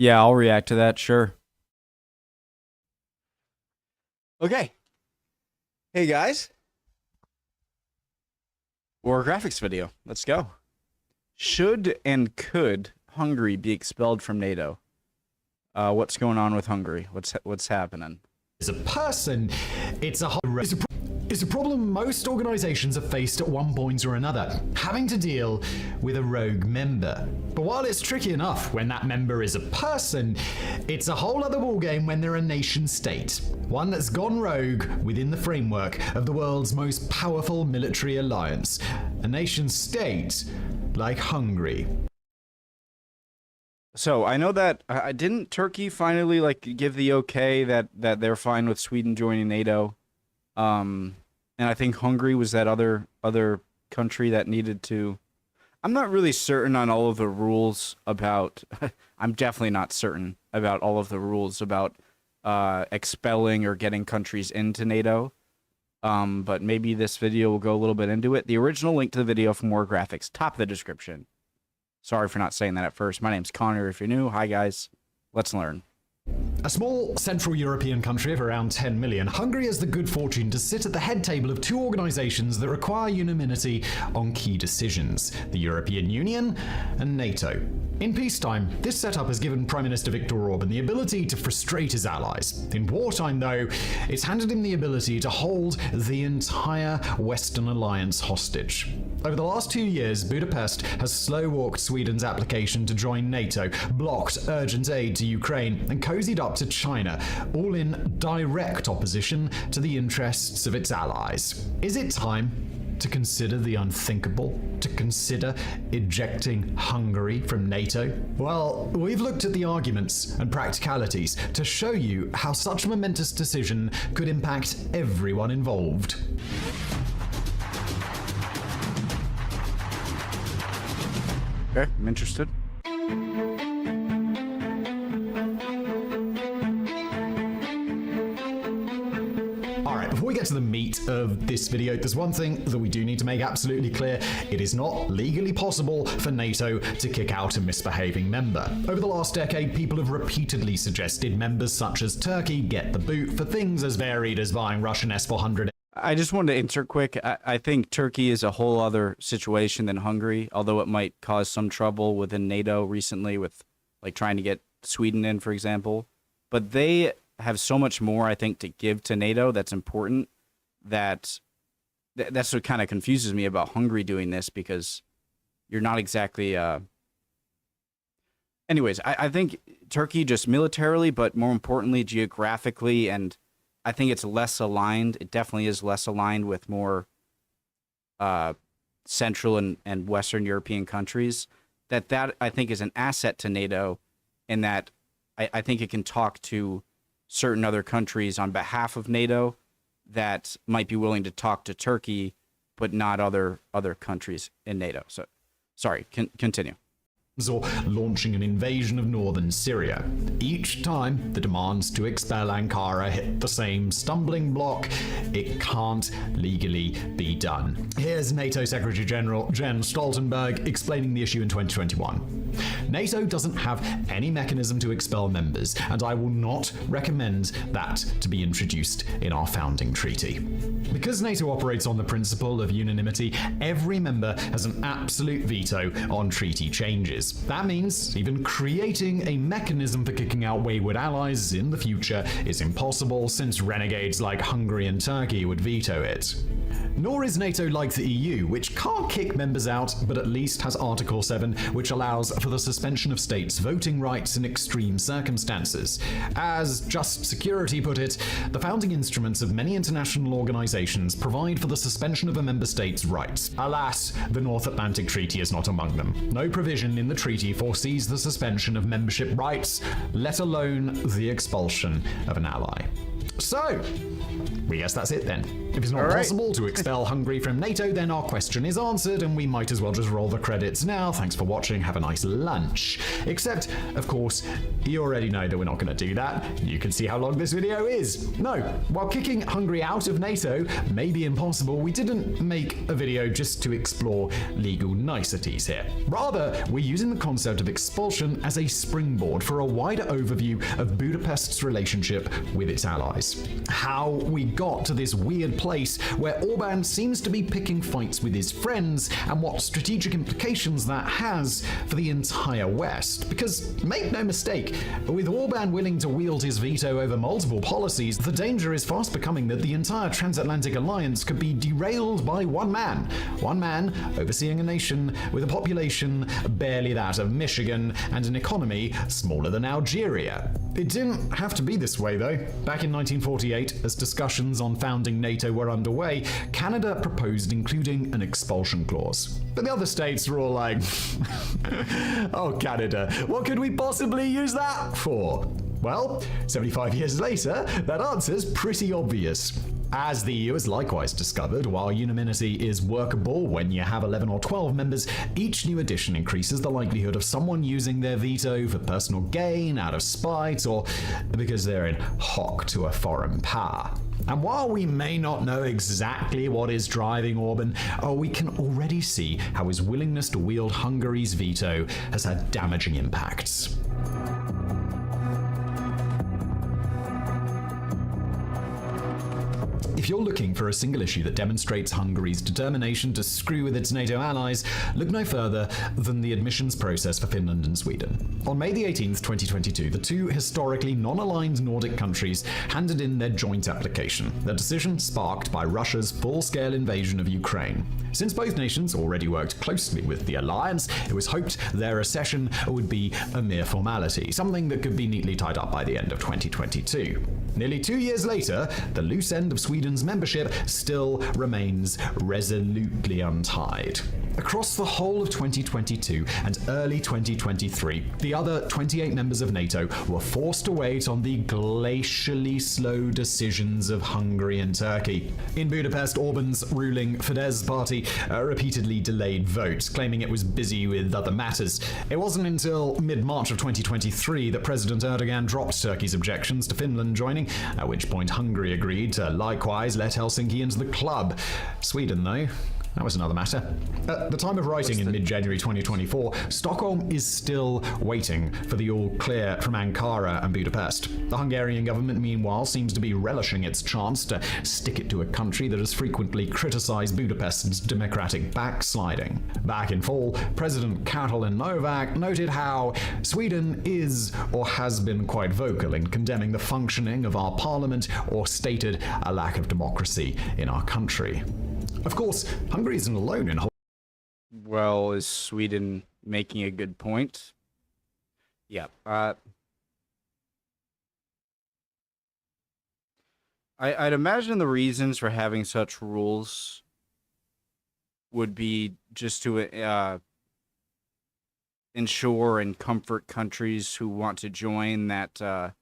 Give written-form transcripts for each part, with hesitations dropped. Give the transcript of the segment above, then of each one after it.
Yeah, I'll react to that, sure. Okay. Hey guys. War graphics video. Let's go. Should and could Hungary be expelled from NATO? What's going on with Hungary? What's happening? As a person, it's a problem most organizations have faced at one point or another, having to deal with a rogue member. But while it's tricky enough when that member is a person, it's a whole other ballgame when they're a nation state, one that's gone rogue within the framework of the world's most powerful military alliance, a nation state like Hungary. So I know that didn't Turkey finally give the okay that they're fine with Sweden joining NATO, and I think Hungary was that other country that needed to. I'm not really certain on all of the rules about. I'm definitely not certain about all of the rules about expelling or getting countries into NATO. But maybe this video will go a little bit into it. The original link to the video for more graphics, top of the description. Sorry for not saying that at first. My name's Connor if you're new. Hi guys. Let's learn. A small Central European country of around 10 million, Hungary has the good fortune to sit at the head table of two organizations that require unanimity on key decisions: the European Union and NATO. In peacetime, this setup has given Prime Minister Viktor Orban the ability to frustrate his allies. In wartime, though, it's handed him the ability to hold the entire Western alliance hostage. Over the last 2 years, Budapest has slow-walked Sweden's application to join NATO, blocked urgent aid to Ukraine, and cozied up to China, all in direct opposition to the interests of its allies. Is it time to consider the unthinkable? To consider ejecting Hungary from NATO? Well, we've looked at the arguments and practicalities to show you how such a momentous decision could impact everyone involved. Okay, I'm interested. Before we get to the meat of this video, there's one thing that we do need to make absolutely clear. It is not legally possible for NATO to kick out a misbehaving member. Over the last decade, people have repeatedly suggested members such as Turkey get the boot for things as varied as buying Russian S-400. I just wanted to insert quick. I think Turkey is a whole other situation than Hungary, although it might cause some trouble within NATO recently with trying to get Sweden in, for example. But they have so much more, I think, to give to NATO that's important, that's what kind of confuses me about Hungary doing this, because you're not exactly... Anyways, I think Turkey just militarily, but more importantly, geographically, and I think it's less aligned. It definitely is less aligned with more Central and Western European countries. That I think is an asset to NATO, in that I think it can talk to certain other countries on behalf of NATO that might be willing to talk to Turkey, but not other countries in NATO. So, sorry, continue. Or launching an invasion of northern Syria. Each time the demands to expel Ankara hit the same stumbling block, it can't legally be done. Here's NATO Secretary General Jens Stoltenberg explaining the issue in 2021. NATO doesn't have any mechanism to expel members, and I will not recommend that to be introduced in our founding treaty. Because NATO operates on the principle of unanimity, every member has an absolute veto on treaty changes. That means even creating a mechanism for kicking out wayward allies in the future is impossible, since renegades like Hungary and Turkey would veto it. Nor is NATO like the EU, which can't kick members out, but at least has Article 7, which allows for the suspension of states' voting rights in extreme circumstances. As Just Security put it, the founding instruments of many international organizations provide for the suspension of a member state's rights. Alas, the North Atlantic Treaty is not among them. No provision in the treaty foresees the suspension of membership rights, let alone the expulsion of an ally. So, we guess that's it then. If it's not All right. possible to expel Hungary from NATO, then our question is answered, and we might as well just roll the credits now. Thanks for watching. Have a nice lunch. Except, of course, you already know that we're not going to do that. You can see how long this video is. No, while kicking Hungary out of NATO may be impossible, we didn't make a video just to explore legal niceties here. Rather, we're using the concept of expulsion as a springboard for a wider overview of Budapest's relationship with its allies. How we got to this weird place where Orban seems to be picking fights with his friends, and what strategic implications that has for the entire West. Because, make no mistake, with Orban willing to wield his veto over multiple policies, the danger is fast becoming that the entire transatlantic alliance could be derailed by one man. One man overseeing a nation with a population barely that of Michigan and an economy smaller than Algeria. It didn't have to be this way, though. Back in 1948, as discussions on founding NATO were underway, Canada proposed including an expulsion clause. But the other states were all like, oh, Canada, what could we possibly use that for? Well, 75 years later, that answer's pretty obvious. As the EU has likewise discovered, while unanimity is workable when you have 11 or 12 members, each new addition increases the likelihood of someone using their veto for personal gain, out of spite, or because they're in hock to a foreign power. And while we may not know exactly what is driving Orban, we can already see how his willingness to wield Hungary's veto has had damaging impacts. If you're looking for a single issue that demonstrates Hungary's determination to screw with its NATO allies, look no further than the admissions process for Finland and Sweden. On May the 18th, 2022, the two historically non-aligned Nordic countries handed in their joint application, their decision sparked by Russia's full-scale invasion of Ukraine. Since both nations already worked closely with the alliance, it was hoped their accession would be a mere formality, something that could be neatly tied up by the end of 2022. Nearly 2 years later, the loose end of Sweden's membership still remains resolutely untied. Across the whole of 2022 and early 2023, the other 28 members of NATO were forced to wait on the glacially slow decisions of Hungary and Turkey. In Budapest, Orban's ruling Fidesz party repeatedly delayed votes, claiming it was busy with other matters. It wasn't until mid-March of 2023 that President Erdogan dropped Turkey's objections to Finland joining, at which point Hungary agreed to likewise let Helsinki into the club. Sweden, though, that was another matter. At the time of writing in mid-January 2024, Stockholm is still waiting for the all-clear from Ankara and Budapest. The Hungarian government, meanwhile, seems to be relishing its chance to stick it to a country that has frequently criticized Budapest's democratic backsliding. Back in fall, President Katalin Novak noted how Sweden is or has been quite vocal in condemning the functioning of our parliament, or stated a lack of democracy in our country. Of course, Hungary isn't alone in. Well, is Sweden making a good point? Yeah. I'd imagine the reasons for having such rules would be just to ensure and comfort countries who want to join that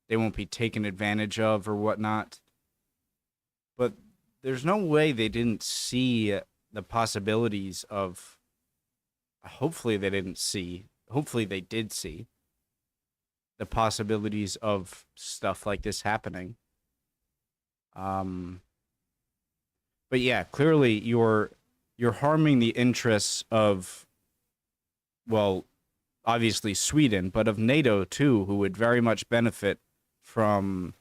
they won't be taken advantage of or whatnot. But there's no way they didn't see the possibilities of. Hopefully they did see the possibilities of stuff like this happening. But yeah, clearly you're harming the interests of, well, obviously Sweden, but of NATO too, who would very much benefit from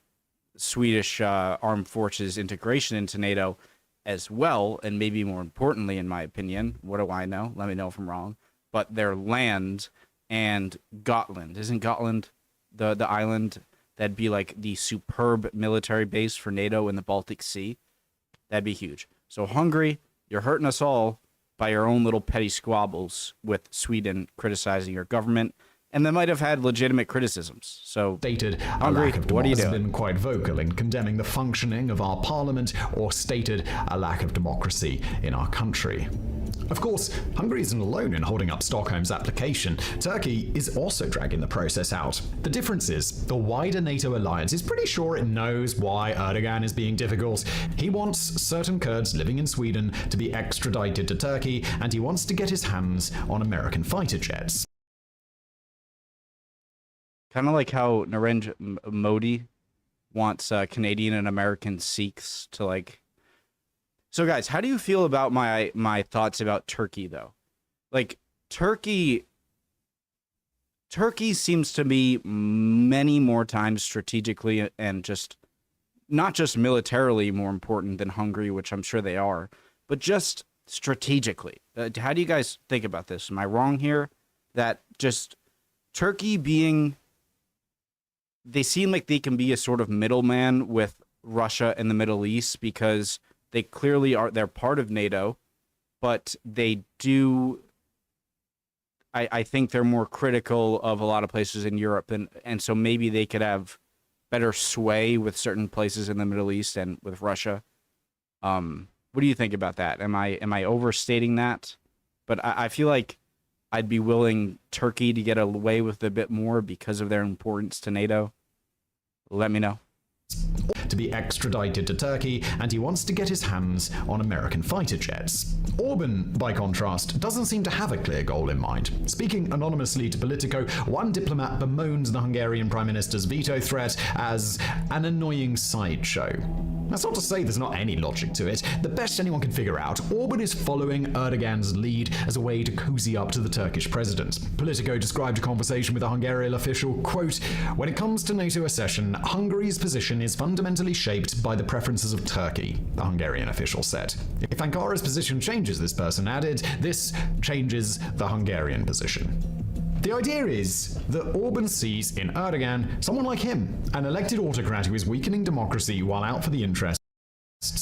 Swedish armed forces integration into NATO as well, and maybe more importantly, in my opinion, what do I know? Let me know if I'm wrong. But their land and Gotland. Isn't Gotland the island that'd be like the superb military base for NATO in the Baltic Sea? That'd be huge. So Hungary, you're hurting us all by your own little petty squabbles with Sweden criticizing your government. and they might have had legitimate criticisms. So, stated a Hungary, lack of what are you democracy, has doing? been quite vocal in condemning the functioning of our parliament, or stated a lack of democracy in our country. Of course, Hungary isn't alone in holding up Stockholm's application. Turkey is also dragging the process out. The difference is, the wider NATO alliance is pretty sure it knows why Erdogan is being difficult. He wants certain Kurds living in Sweden to be extradited to Turkey, and he wants to get his hands on American fighter jets. Kind of like how Narendra Modi wants Canadian and American Sikhs to like. So guys, how do you feel about my thoughts about Turkey though? Like Turkey seems to be many more times strategically and just not just militarily more important than Hungary, which I'm sure they are, but just strategically. How do you guys think about this? Am I wrong here? That just Turkey being, they seem like they can be a sort of middleman with Russia and the Middle East because they clearly are, they're part of NATO, but they do, I think they're more critical of a lot of places in Europe, and so maybe they could have better sway with certain places in the Middle East and with Russia. What do you think about that? Am I overstating that? But I feel like I'd be willing Turkey to get away with a bit more because of their importance to NATO. Let me know. To be extradited to Turkey, and he wants to get his hands on American fighter jets. Orban, by contrast, doesn't seem to have a clear goal in mind. Speaking anonymously to Politico, one diplomat bemoans the Hungarian Prime Minister's veto threat as an annoying sideshow. That's not to say there's not any logic to it. The best anyone can figure out, Orban is following Erdogan's lead as a way to cozy up to the Turkish president. Politico described a conversation with a Hungarian official, quote, "When it comes to NATO accession, Hungary's position is fundamentally shaped by the preferences of Turkey," the Hungarian official said. If Ankara's position changes, this person added, this changes the Hungarian position. The idea is that Orban sees in Erdogan someone like him, an elected autocrat who is weakening democracy while out for the interests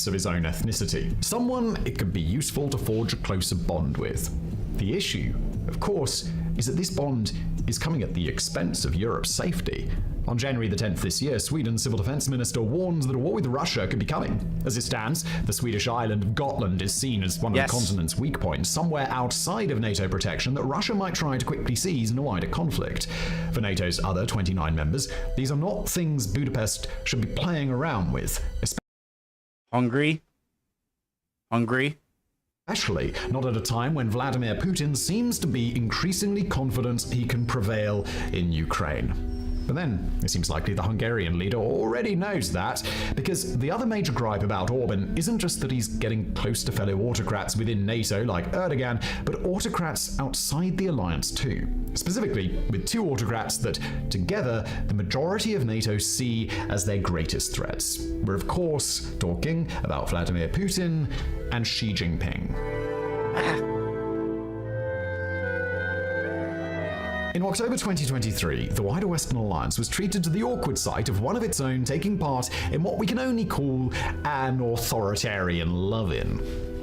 of his own ethnicity. Someone it could be useful to forge a closer bond with. The issue, of course, is that this bond is coming at the expense of Europe's safety. On January the 10th this year, Sweden's civil defense minister warns that a war with Russia could be coming. As it stands, the Swedish island of Gotland is seen as one of the continent's weak points, somewhere outside of NATO protection that Russia might try to quickly seize in a wider conflict. For NATO's other 29 members, these are not things Budapest should be playing around with. Hungary? Especially not at a time when Vladimir Putin seems to be increasingly confident he can prevail in Ukraine. But then, it seems likely the Hungarian leader already knows that, because the other major gripe about Orban isn't just that he's getting close to fellow autocrats within NATO like Erdogan, but autocrats outside the alliance too. Specifically, with two autocrats that, together, the majority of NATO see as their greatest threats. We're of course talking about Vladimir Putin and Xi Jinping. In October 2023, the wider Western Alliance was treated to the awkward sight of one of its own taking part in what we can only call an authoritarian love-in.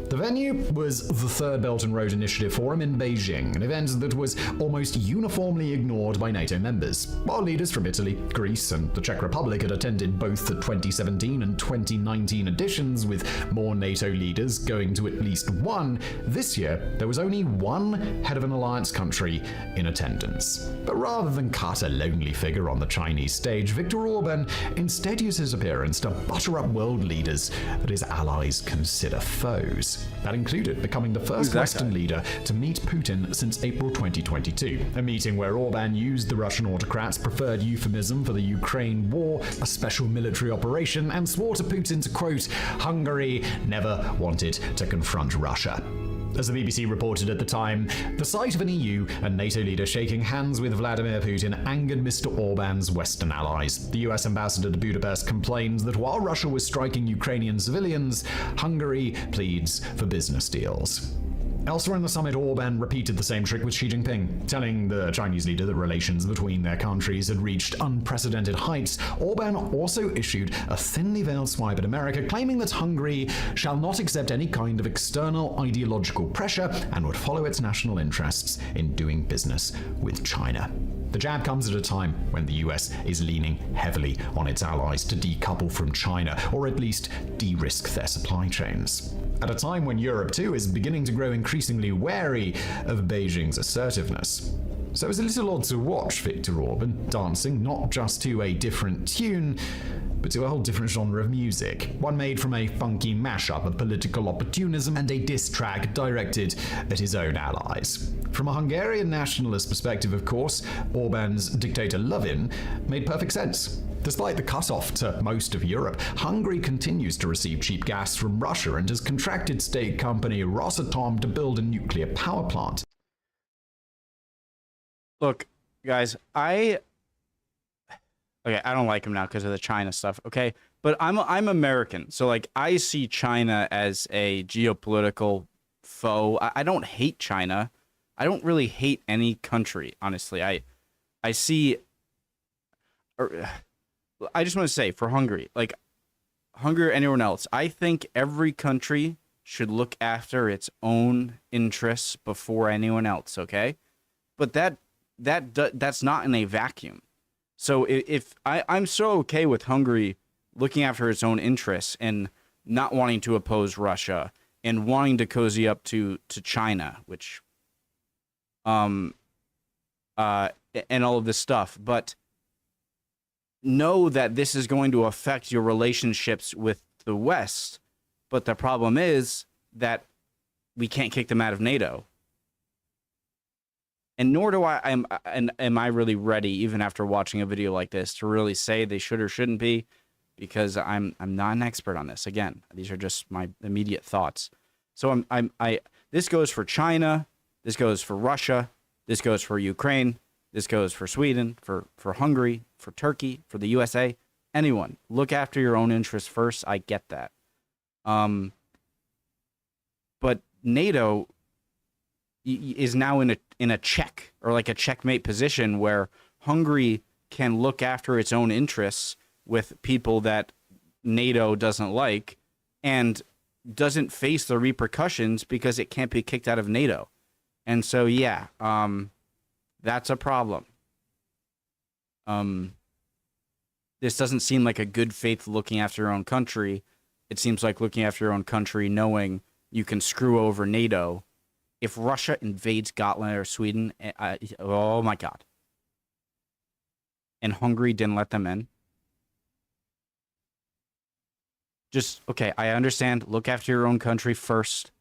The venue was the Third Belt and Road Initiative Forum in Beijing, an event that was almost uniformly ignored by NATO members. While leaders from Italy, Greece, and the Czech Republic had attended both the 2017 and 2019 editions, with more NATO leaders going to at least one, this year there was only one head of an alliance country in attendance. But rather than cut a lonely figure on the Chinese stage, Viktor Orban instead used his appearance to butter up world leaders that his allies consider foes. That included becoming the first Western leader to meet Putin since April 2022, a meeting where Orban used the Russian autocrat's preferred euphemism for the Ukraine war, a special military operation, and swore to Putin to, quote, "Hungary never wanted to confront Russia." As the BBC reported at the time, the sight of an EU and NATO leader shaking hands with Vladimir Putin angered Mr. Orban's Western allies. The US ambassador to Budapest complains that while Russia was striking Ukrainian civilians, Hungary pleads for business deals. Elsewhere in the summit, Orban repeated the same trick with Xi Jinping, telling the Chinese leader that relations between their countries had reached unprecedented heights. Orban also issued a thinly veiled swipe at America, claiming that Hungary shall not accept any kind of external ideological pressure and would follow its national interests in doing business with China. The jab comes at a time when the US is leaning heavily on its allies to decouple from China, or at least de-risk their supply chains. At a time when Europe too is beginning to grow increasingly wary of Beijing's assertiveness. So it's a little odd to watch Viktor Orban dancing not just to a different tune, but to a whole different genre of music, one made from a funky mashup of political opportunism and a diss track directed at his own allies. From a Hungarian nationalist perspective, of course, Orban's dictator Lovin made perfect sense. Despite the cutoff to most of Europe, Hungary continues to receive cheap gas from Russia and has contracted state company Rosatom to build a nuclear power plant. Look, guys, I don't like him now because of the China stuff, okay? But I'm American, so like I see China as a geopolitical foe. I don't hate China. I don't really hate any country, honestly. I just want to say for Hungary, like Hungary or anyone else, I think every country should look after its own interests before anyone else, okay? But that's not in a vacuum. So if I'm so okay with Hungary looking after its own interests and not wanting to oppose Russia and wanting to cozy up to China, which and all of this stuff, but know that this is going to affect your relationships with the West. But the problem is that we can't kick them out of NATO. And nor do am I really ready, even after watching a video like this, to really say they should or shouldn't be, because I'm not an expert on this. Again, these are just my immediate thoughts. So this goes for China, this goes for Russia, this goes for Ukraine, this goes for Sweden, for Hungary, for Turkey, for the USA, anyone. Look after your own interests first. I get that. But NATO is now in a check, or like a checkmate position, where Hungary can look after its own interests with people that NATO doesn't like and doesn't face the repercussions because it can't be kicked out of NATO. And so, yeah, that's a problem. This doesn't seem like a good faith looking after your own country. It seems like looking after your own country knowing you can screw over NATO. If Russia invades Scotland or Sweden, oh my God. And Hungary didn't let them in. Just, okay, I understand. Look after your own country first.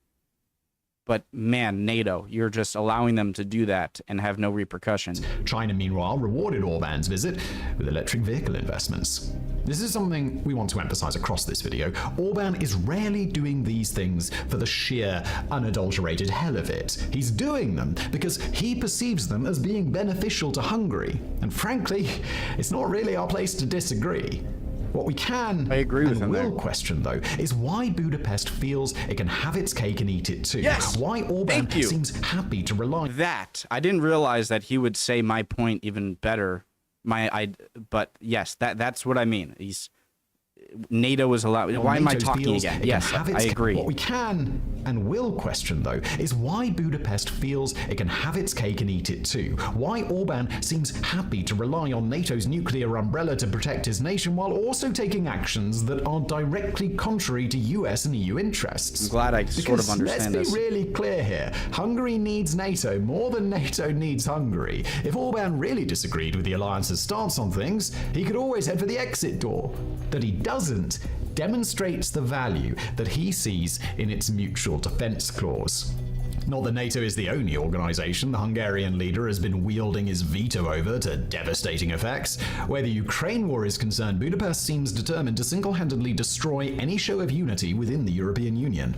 But man, NATO, you're just allowing them to do that and have no repercussions. China, meanwhile, rewarded Orban's visit with electric vehicle investments. This is something we want to emphasize across this video. Orban is rarely doing these things for the sheer, unadulterated hell of it. He's doing them because he perceives them as being beneficial to Hungary. And frankly, it's not really our place to disagree. What we can I agree with and will there. question, though, is why Budapest feels it can have its cake and eat it too. Yes! Why Orban Thank you. seems happy to rely That, I didn't realize that he would say my point even better. But yes, that's what I mean. NATO is allowed. Why am I talking again? Yes, I agree. What we can and will question, though, is why Budapest feels it can have its cake and eat it too. Why Orban seems happy to rely on NATO's nuclear umbrella to protect his nation while also taking actions that are directly contrary to US and EU interests. I'm glad I sort of understand let's this. be really clear here. Hungary needs NATO more than NATO needs Hungary. If Orban really disagreed with the alliance's stance on things, he could always head for the exit door. That he doesn't demonstrates the value that he sees in its mutual defense clause. Not that NATO is the only organization the Hungarian leader has been wielding his veto over to devastating effects. Where the Ukraine war is concerned, Budapest seems determined to single-handedly destroy any show of unity within the European Union.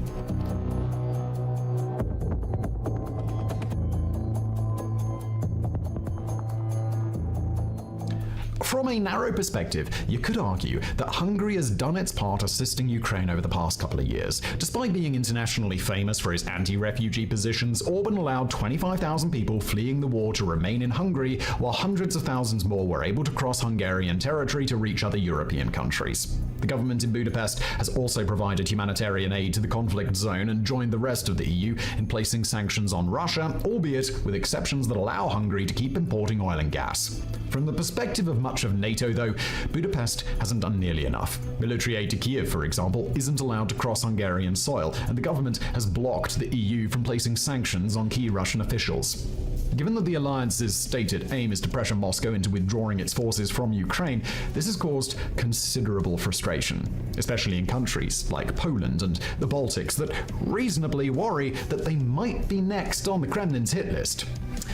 From a narrow perspective, you could argue that Hungary has done its part assisting Ukraine over the past couple of years. Despite being internationally famous for his anti-refugee positions, Orban allowed 25,000 people fleeing the war to remain in Hungary, while hundreds of thousands more were able to cross Hungarian territory to reach other European countries. The government in Budapest has also provided humanitarian aid to the conflict zone and joined the rest of the EU in placing sanctions on Russia, albeit with exceptions that allow Hungary to keep importing oil and gas. From the perspective of much of NATO, though, Budapest hasn't done nearly enough. Military aid to Kiev, for example, isn't allowed to cross Hungarian soil, and the government has blocked the EU from placing sanctions on key Russian officials. Given that the alliance's stated aim is to pressure Moscow into withdrawing its forces from Ukraine, this has caused considerable frustration, especially in countries like Poland and the Baltics that reasonably worry that they might be next on the Kremlin's hit list.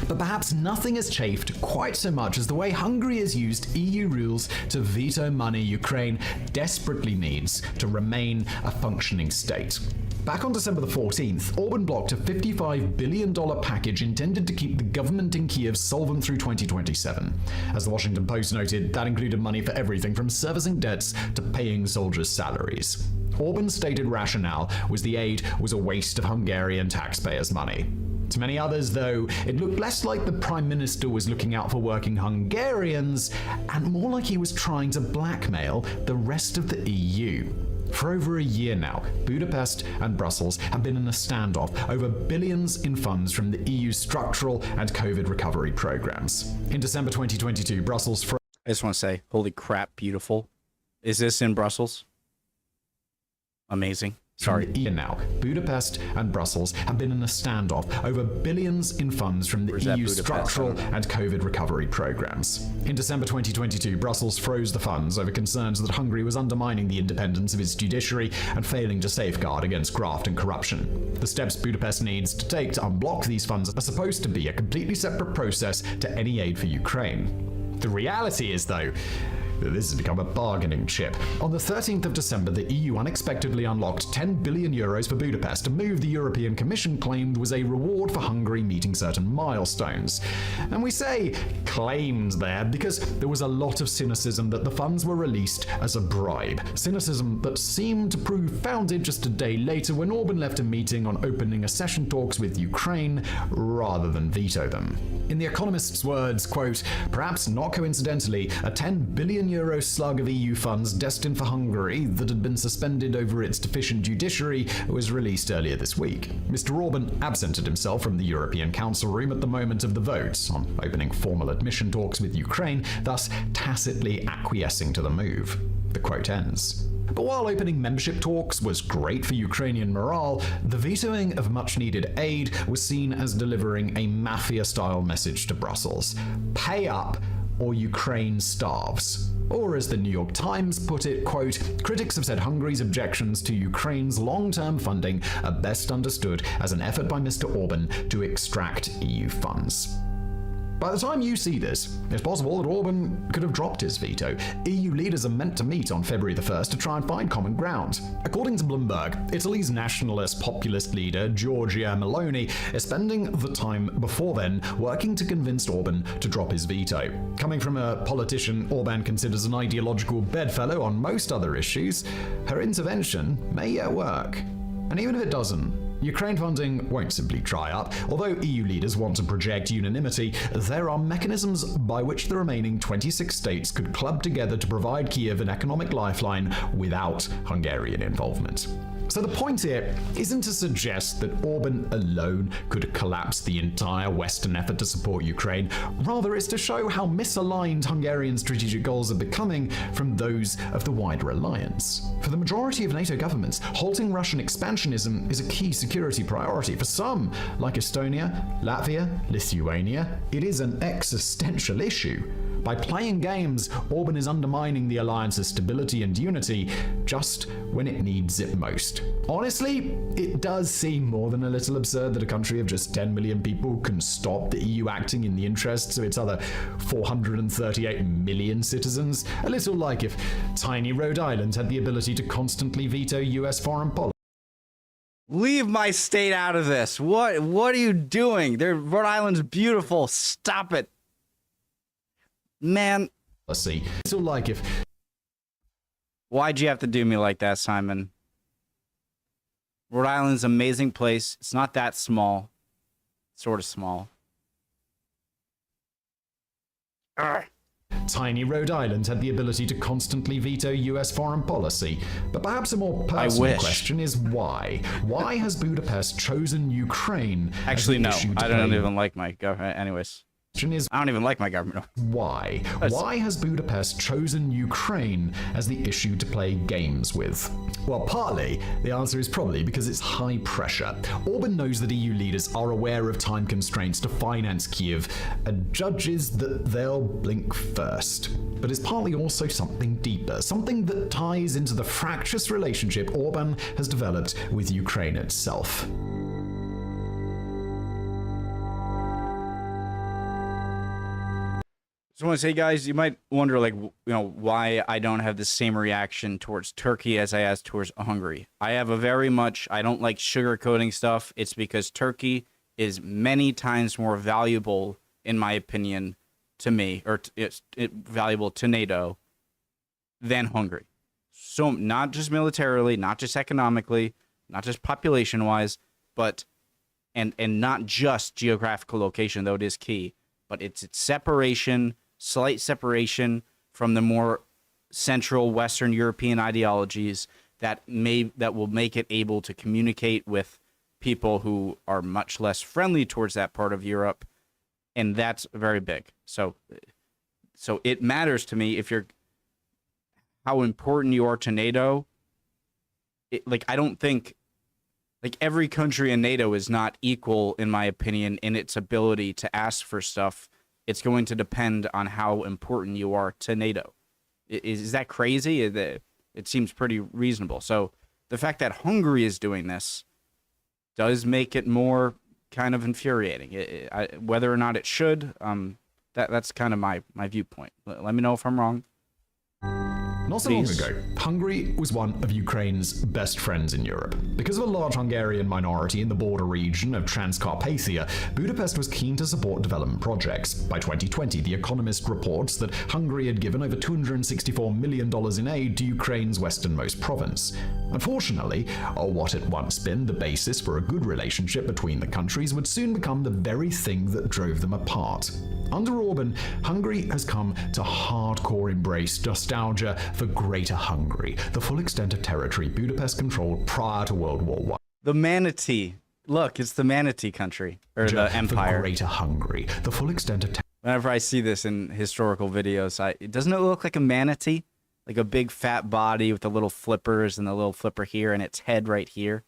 But perhaps nothing has chafed quite so much as the way Hungary has used EU rules to veto money Ukraine desperately needs to remain a functioning state. Back on December the 14th, Orban blocked a $55 billion package intended to keep the government in Kiev solvent through 2027. As the Washington Post noted, that included money for everything from servicing debts to paying soldiers' salaries. Orban's stated rationale was the aid was a waste of Hungarian taxpayers' money. To many others, though, it looked less like the Prime Minister was looking out for working Hungarians and more like he was trying to blackmail the rest of the EU. For over a year now, Budapest and Brussels have been in a standoff over billions in funds from the EU's structural and COVID recovery programs. In December 2022, Brussels I just want to say, holy crap, beautiful. Is this in Brussels? Amazing. Sorry. Now, Budapest and Brussels have been in a standoff over billions in funds from the EU's structural and COVID recovery programs. In December 2022, Brussels froze the funds over concerns that Hungary was undermining the independence of its judiciary and failing to safeguard against graft and corruption. The steps Budapest needs to take to unblock these funds are supposed to be a completely separate process to any aid for Ukraine. The reality is, though, this has become a bargaining chip. On the 13th of December, the EU unexpectedly unlocked 10 billion euros for Budapest, a move the European Commission claimed was a reward for Hungary meeting certain milestones. And we say claimed there because there was a lot of cynicism that the funds were released as a bribe. Cynicism that seemed to prove founded just a day later when Orban left a meeting on opening accession talks with Ukraine rather than veto them. In The Economist's words, quote, perhaps not coincidentally, a 10 billion euro slug of EU funds destined for Hungary that had been suspended over its deficient judiciary was released earlier this week. Mr. Orban absented himself from the European Council room at the moment of the vote on opening formal admission talks with Ukraine, thus tacitly acquiescing to the move. The quote ends. But while opening membership talks was great for Ukrainian morale, the vetoing of much-needed aid was seen as delivering a mafia-style message to Brussels. Pay up or Ukraine starves. Or as the New York Times put it, quote, critics have said Hungary's objections to Ukraine's long-term funding are best understood as an effort by Mr. Orban to extract EU funds. By the time you see this, it's possible that Orban could have dropped his veto. EU leaders are meant to meet on February the 1st to try and find common ground. According to Bloomberg, Italy's nationalist populist leader, Giorgia Meloni, is spending the time before then working to convince Orban to drop his veto. Coming from a politician Orban considers an ideological bedfellow on most other issues, her intervention may yet work. And even if it doesn't, Ukraine funding won't simply dry up. Although EU leaders want to project unanimity, there are mechanisms by which the remaining 26 states could club together to provide Kiev an economic lifeline without Hungarian involvement. So the point here isn't to suggest that Orban alone could collapse the entire Western effort to support Ukraine. Rather, it's to show how misaligned Hungarian strategic goals are becoming from those of the wider alliance. For the majority of NATO governments, halting Russian expansionism is a key security priority. For some, like Estonia, Latvia, Lithuania, it is an existential issue. By playing games, Orban is undermining the alliance's stability and unity just when it needs it most. Honestly, it does seem more than a little absurd that a country of just 10 million people can stop the EU acting in the interests of its other 438 million citizens. A little like if tiny Rhode Island had the ability to constantly veto US foreign policy. Leave my state out of this. What are you doing? Rhode Island's beautiful. Stop it. Man. Let's see. It's all like if... Why'd you have to do me like that, Simon? Rhode Island's an amazing place. It's not that small. Sort of small. Tiny Rhode Island had the ability to constantly veto US foreign policy. But perhaps a more personal question is why? Why has Budapest chosen Ukraine? Actually, no. I don't even like my government. Anyways. I don't even like my government. Why? Why has Budapest chosen Ukraine as the issue to play games with? Well, partly, the answer is probably because it's high pressure. Orban knows that EU leaders are aware of time constraints to finance Kyiv and judges that they'll blink first. But it's partly also something deeper, something that ties into the fractious relationship Orban has developed with Ukraine itself. I want to say, guys, you might wonder, like, why I don't have the same reaction towards Turkey as I have towards Hungary. I have I don't like sugarcoating stuff. It's because Turkey is many times more valuable, in my opinion, to me, or it's valuable to NATO than Hungary. So not just militarily, not just economically, not just population-wise, but and not just geographical location, though it is key, but it's separation. Slight separation from the more central Western European ideologies that will make it able to communicate with people who are much less friendly towards that part of Europe, and that's very big. So it matters to me how important you are to NATO. I don't think every country in NATO is not equal, in my opinion, in its ability to ask for stuff. It's going to depend on how important you are to NATO. Is that crazy? It seems pretty reasonable. So the fact that Hungary is doing this does make it more kind of infuriating. Whether or not it should, that's kind of my viewpoint. Let me know if I'm wrong. Not so long ago, Hungary was one of Ukraine's best friends in Europe. Because of a large Hungarian minority in the border region of Transcarpathia, Budapest was keen to support development projects. By 2020, The Economist reports that Hungary had given over $264 million in aid to Ukraine's westernmost province. Unfortunately, what had once been the basis for a good relationship between the countries would soon become the very thing that drove them apart. Under Orban, Hungary has come to hardcore embrace nostalgia for Greater Hungary, the full extent of territory Budapest controlled prior to World War I. The manatee. Look, it's the manatee country, or the empire. For Greater Hungary, the full extent of Whenever I see this in historical videos, doesn't it look like a manatee? Like a big fat body with the little flippers and the little flipper here and its head right here.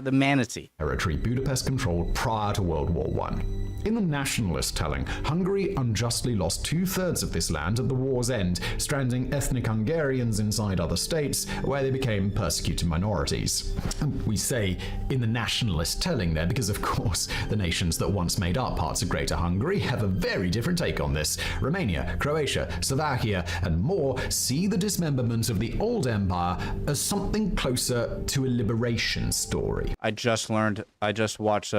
The manatee. Territory Budapest controlled prior to World War I. In the nationalist telling, Hungary unjustly lost 2/3 of this land at the war's end, stranding ethnic Hungarians inside other states where they became persecuted minorities. We say in the nationalist telling there because, of course, the nations that once made up parts of Greater Hungary have a very different take on this. Romania, Croatia, Slovakia, and more see the dismemberment of the old empire as something closer to a liberation story. I just watched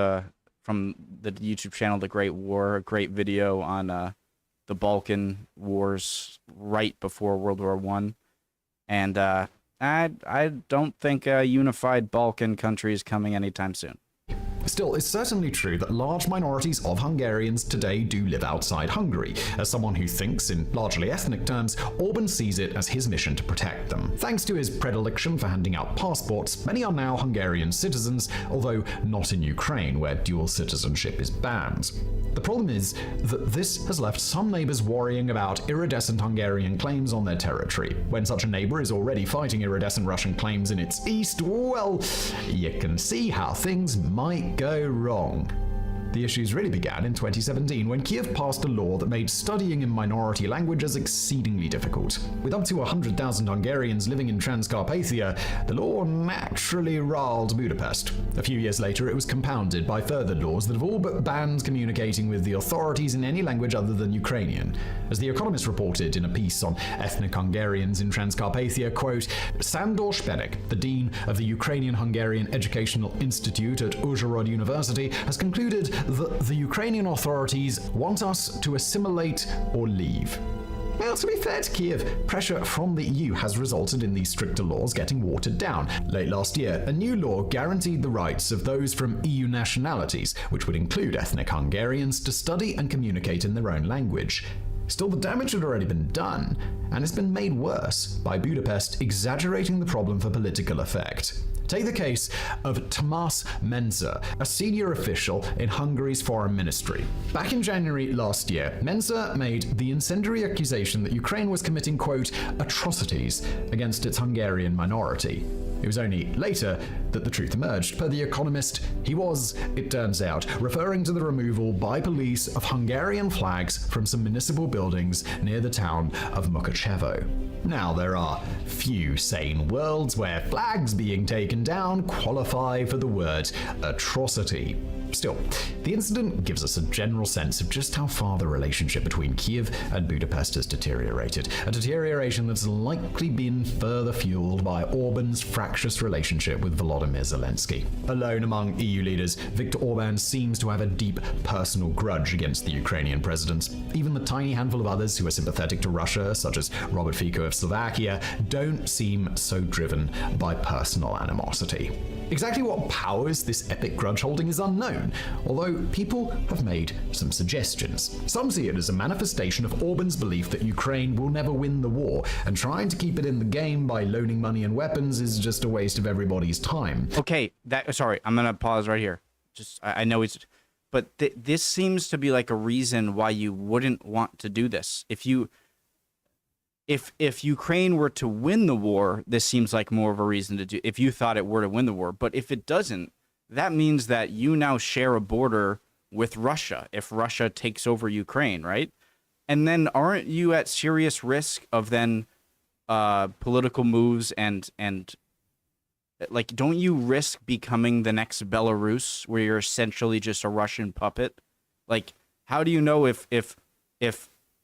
from the YouTube channel The Great War, a great video on the Balkan Wars right before World War I. And I don't think a unified Balkan country is coming anytime soon. Still, it's certainly true that large minorities of Hungarians today do live outside Hungary. As someone who thinks in largely ethnic terms, Orban sees it as his mission to protect them. Thanks to his predilection for handing out passports, many are now Hungarian citizens, although not in Ukraine, where dual citizenship is banned. The problem is that this has left some neighbors worrying about iridescent Hungarian claims on their territory. When such a neighbor is already fighting iridescent Russian claims in its east, well, you can see how things might go wrong. The issues really began in 2017 when Kyiv passed a law that made studying in minority languages exceedingly difficult. With up to 100,000 Hungarians living in Transcarpathia, the law naturally riled Budapest. A few years later, it was compounded by further laws that have all but banned communicating with the authorities in any language other than Ukrainian. As The Economist reported in a piece on ethnic Hungarians in Transcarpathia, quote, Sandor Spenek, the dean of the Ukrainian-Hungarian Educational Institute at Rhode University, has concluded that the Ukrainian authorities want us to assimilate or leave. Well, to be fair to Kyiv, pressure from the EU has resulted in these stricter laws getting watered down. Late last year, a new law guaranteed the rights of those from EU nationalities, which would include ethnic Hungarians, to study and communicate in their own language. Still, the damage had already been done, and it's been made worse by Budapest exaggerating the problem for political effect. Take the case of Tamás Menzer, a senior official in Hungary's foreign ministry. Back in January last year, Menzer made the incendiary accusation that Ukraine was committing, quote, atrocities against its Hungarian minority. It was only later that the truth emerged. Per The Economist, he was, it turns out, referring to the removal by police of Hungarian flags from some municipal buildings near the town of Mukachevo. Now, there are few sane worlds where flags being taken down qualify for the word atrocity. Still, the incident gives us a general sense of just how far the relationship between Kiev and Budapest has deteriorated, a deterioration that's likely been further fueled by Orban's fractious relationship with Volodymyr Zelensky. Alone among EU leaders, Viktor Orban seems to have a deep personal grudge against the Ukrainian president. Even the tiny handful of others who are sympathetic to Russia, such as Robert Fico of Slovakia, don't seem so driven by personal animosity. Exactly what powers this epic grudge holding is unknown, although people have made some suggestions. Some see it as a manifestation of Orban's belief that Ukraine will never win the war, and trying to keep it in the game by loaning money and weapons is just a waste of everybody's time. Okay, sorry, I'm gonna pause right here. I know it's, but this seems to be like a reason why you wouldn't want to do this. If Ukraine were to win the war, this seems like more of a reason to do. If you thought it were to win the war, but if it doesn't, that means that you now share a border with Russia. If Russia takes over Ukraine, right? And then aren't you at serious risk of then political moves and like, don't you risk becoming the next Belarus, where you're essentially just a Russian puppet? Like, how do you know if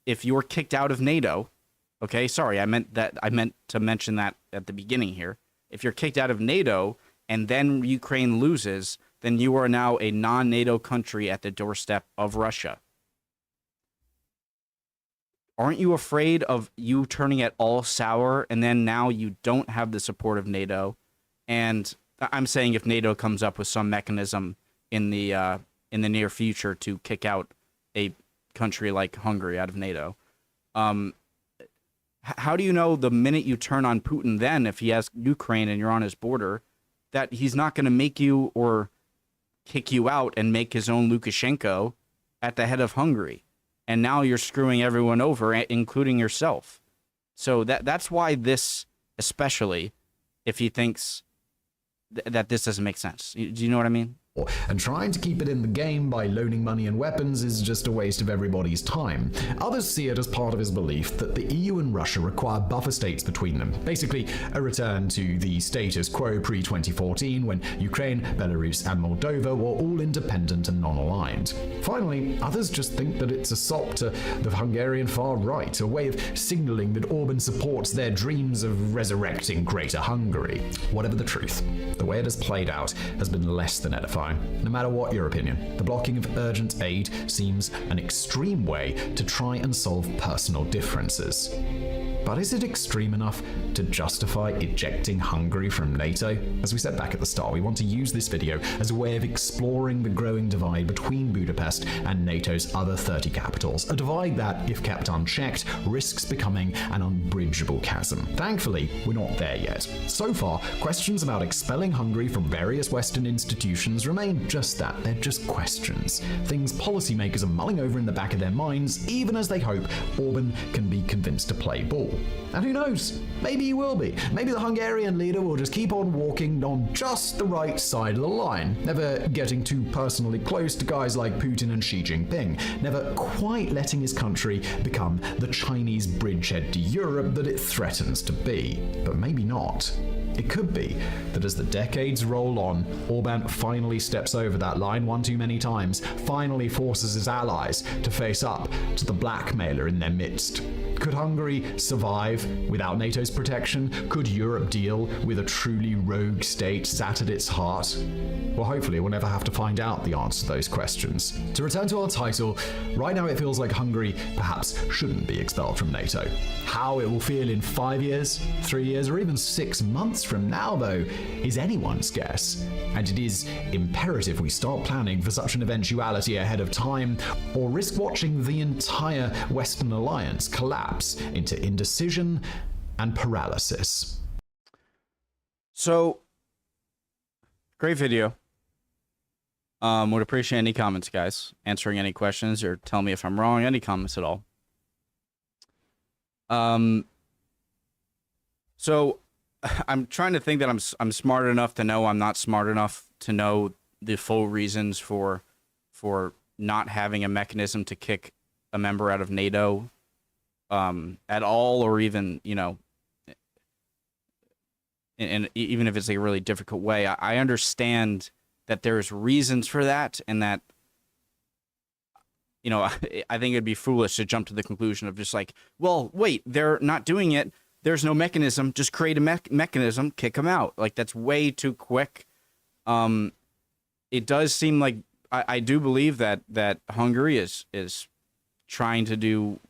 you're kicked out of NATO? Okay, sorry, I meant to mention that at the beginning here. If you're kicked out of NATO and then Ukraine loses, then you are now a non-NATO country at the doorstep of Russia. Aren't you afraid of you turning it all sour, and then now you don't have the support of NATO? And I'm saying if NATO comes up with some mechanism in the near future to kick out a country like Hungary out of NATO, how do you know the minute you turn on Putin then, if he has Ukraine and you're on his border, that he's not going to make you or kick you out and make his own Lukashenko at the head of Hungary? And now you're screwing everyone over, including yourself. So that's why this, especially if he thinks that this doesn't make sense. Do you know what I mean? And trying to keep it in the game by loaning money and weapons is just a waste of everybody's time. Others see it as part of his belief that the EU and Russia require buffer states between them, basically a return to the status quo pre-2014 when Ukraine, Belarus and Moldova were all independent and non-aligned. Finally, others just think that it's a sop to the Hungarian far right, a way of signaling that Orban supports their dreams of resurrecting Greater Hungary. Whatever the truth, the way it has played out has been less than edifying. No matter what your opinion, the blocking of urgent aid seems an extreme way to try and solve personal differences. But is it extreme enough to justify ejecting Hungary from NATO? As we said back at the start, we want to use this video as a way of exploring the growing divide between Budapest and NATO's other 30 capitals, a divide that, if kept unchecked, risks becoming an unbridgeable chasm. Thankfully, we're not there yet. So far, questions about expelling Hungary from various Western institutions remain just that, they're just questions. Things policymakers are mulling over in the back of their minds, even as they hope Orban can be convinced to play ball. And who knows? Maybe he will be. Maybe the Hungarian leader will just keep on walking on just the right side of the line, never getting too personally close to guys like Putin and Xi Jinping, never quite letting his country become the Chinese bridgehead to Europe that it threatens to be. But maybe not. It could be that as the decades roll on, Orban finally steps over that line one too many times, finally forces his allies to face up to the blackmailer in their midst. Could Hungary survive without NATO's protection? Could Europe deal with a truly rogue state sat at its heart? Well, hopefully we'll never have to find out the answer to those questions. To return to our title, right now it feels like Hungary perhaps shouldn't be expelled from NATO. How it will feel in 5 years, 3 years, or even 6 months from now, though, is anyone's guess. And it is imperative we start planning for such an eventuality ahead of time, or risk watching the entire Western alliance collapse into indecision and paralysis. So, great video. Would appreciate any comments, guys. Answering any questions or tell me if I'm wrong. Any comments at all. So I'm trying to think that I'm smart enough to know I'm not smart enough to know the full reasons for not having a mechanism to kick a member out of NATO at all, or even, you know, and even if it's a really difficult way. I understand that there's reasons for that, and that, you know, I think it'd be foolish to jump to the conclusion of just like, well, wait, they're not doing it, there's no mechanism, just create a mechanism, kick them out. Like, that's way too quick. It does seem like, I do believe that Hungary is trying to do.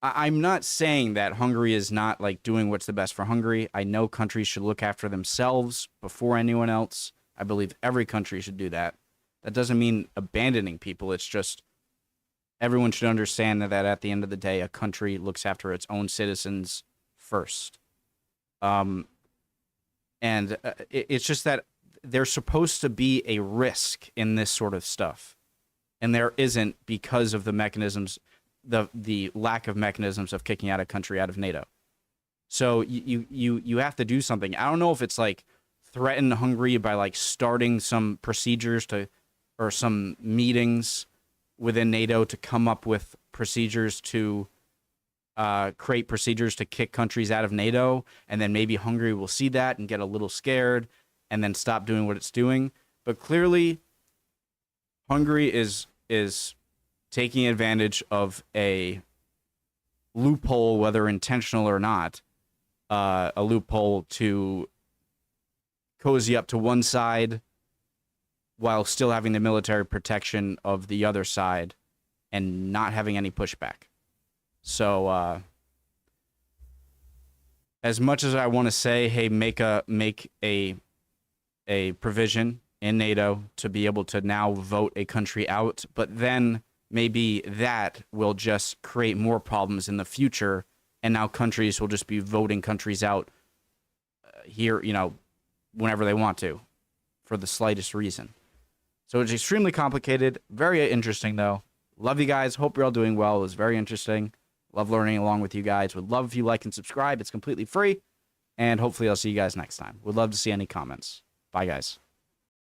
I'm not saying that Hungary is not like doing what's the best for Hungary. I know countries should look after themselves before anyone else. I believe every country should do that. That doesn't mean abandoning people. It's just everyone should understand that at the end of the day, a country looks after its own citizens first. It's just that there's supposed to be a risk in this sort of stuff, and there isn't, because of the mechanisms, the lack of mechanisms of kicking out a country out of NATO. So you have to do something. I don't know if it's like threaten Hungary by like starting some procedures or some meetings within NATO to come up with procedures to create procedures to kick countries out of NATO, and then maybe Hungary will see that and get a little scared and then stop doing what it's doing. But clearly, Hungary is taking advantage of a loophole, whether intentional or not, a loophole to cozy up to one side while still having the military protection of the other side and not having any pushback. So, as much as I want to say, hey, make a provision in NATO to be able to now vote a country out, but then maybe that will just create more problems in the future, and now countries will just be voting countries out here, you know, whenever they want to, for the slightest reason. So it's extremely complicated. Very interesting, though. Love you guys. Hope you're all doing well. It was very interesting. Love learning along with you guys. Would love if you like and subscribe. It's completely free. And hopefully I'll see you guys next time. Would love to see any comments. Bye, guys.